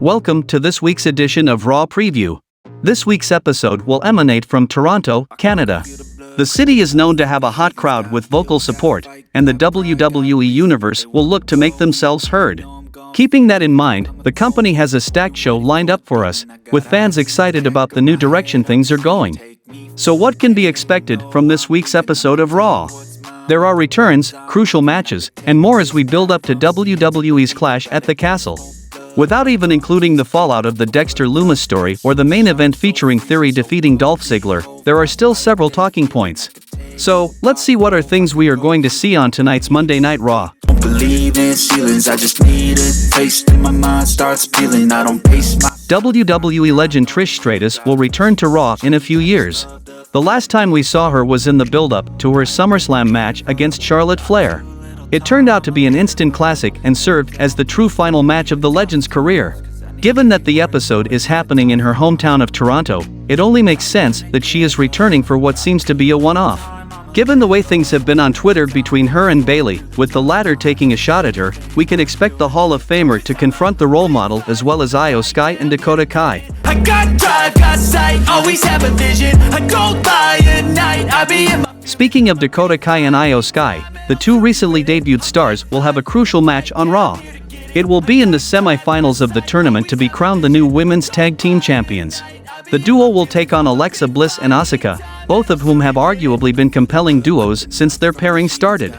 Welcome to this week's edition of Raw Preview. This week's episode will emanate from Toronto, Canada. The city is known to have a hot crowd with vocal support, and the WWE Universe will look to make themselves heard. Keeping that in mind, the company has a stacked show lined up for us, with fans excited about the new direction things are going. So what can be expected from this week's episode of Raw? There are returns, crucial matches, and more as we build up to WWE's Clash at the Castle. Without even including the fallout of the Dexter Lumis story or the main event featuring Theory defeating Dolph Ziggler, there are still several talking points. So, let's see what are things we are going to see on tonight's Monday Night Raw. Don't believe in ceilings, I just need a taste and my mind starts feeling. I don't pace my WWE legend Trish Stratus will return to Raw in a few years. The last time we saw her was in the build-up to her SummerSlam match against Charlotte Flair. It turned out to be an instant classic and served as the true final match of the legend's career. Given that the episode is happening in her hometown of Toronto, it only makes sense that she is returning for what seems to be a one-off. Given the way things have been on Twitter between her and Bayley, with the latter taking a shot at her, we can expect the Hall of Famer to confront the role model as well as Io Sky and Dakota Kai. I got drive, got sight, always have a vision. I go by at night, I be in my Speaking of Dakota Kai and Io Sky, the two recently debuted stars will have a crucial match on Raw. It will be in the semi-finals of the tournament to be crowned the new women's tag team champions. The duo will take on Alexa Bliss and Asuka, both of whom have arguably been compelling duos since their pairing started.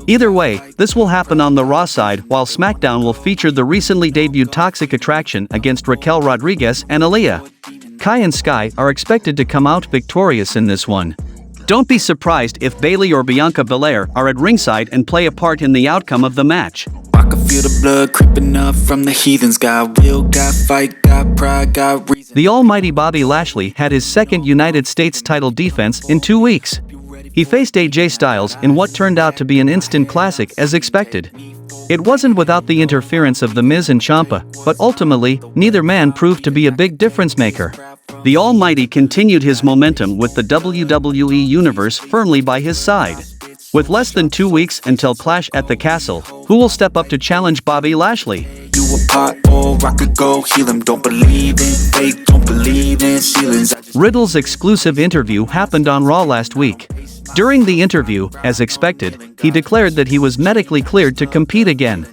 Either way, this will happen on the Raw side, while SmackDown will feature the recently debuted Toxic Attraction against Raquel Rodriguez and Aaliyah. Kai and Sky are expected to come out victorious in this one. Don't be surprised if Bayley or Bianca Belair are at ringside and play a part in the outcome of the match. I can feel the blood creeping up from the heathens. Got will, got fight, got pride, got reason. The almighty Bobby Lashley had his second United States title defense in 2 weeks. He faced AJ Styles in what turned out to be an instant classic as expected. It wasn't without the interference of The Miz and Ciampa, but ultimately, neither man proved to be a big difference maker. The Almighty continued his momentum with the WWE Universe firmly by his side. With less than 2 weeks until Clash at the Castle, who will step up to challenge Bobby Lashley? You a pot or I could go heal him. Don't believe in fate, don't believe in ceilings. Riddle's exclusive interview happened on Raw last week. During the interview, as expected, he declared that he was medically cleared to compete again.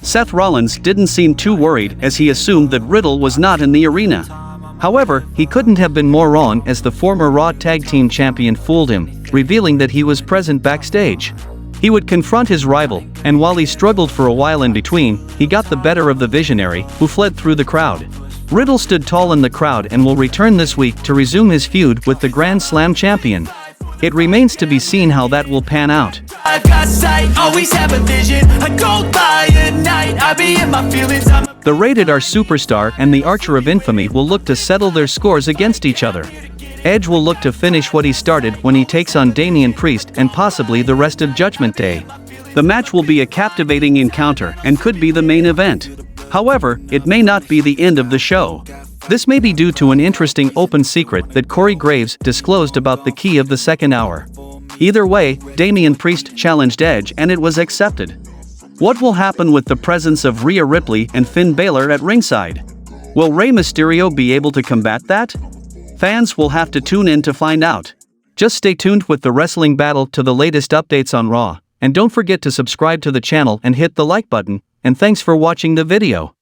Seth Rollins didn't seem too worried as he assumed that Riddle was not in the arena. However, he couldn't have been more wrong as the former Raw Tag Team Champion fooled him, revealing that he was present backstage. He would confront his rival, and while he struggled for a while in between, he got the better of the Visionary, who fled through the crowd. Riddle stood tall in the crowd and will return this week to resume his feud with the Grand Slam champion. It remains to be seen how that will pan out. I got sight, always have a vision. I go by at night, I be in my feelings. The Rated R Superstar and the Archer of Infamy will look to settle their scores against each other. Edge will look to finish what he started when he takes on Damian Priest and possibly the rest of Judgment Day. The match will be a captivating encounter and could be the main event. However, it may not be the end of the show. This may be due to an interesting open secret that Corey Graves disclosed about the key of the second hour. Either way, Damian Priest challenged Edge and it was accepted. What will happen with the presence of Rhea Ripley and Finn Balor at ringside? Will Rey Mysterio be able to combat that? Fans will have to tune in to find out. Just stay tuned with the Wrestling Battle to the latest updates on Raw, and don't forget to subscribe to the channel and hit the like button, and thanks for watching the video.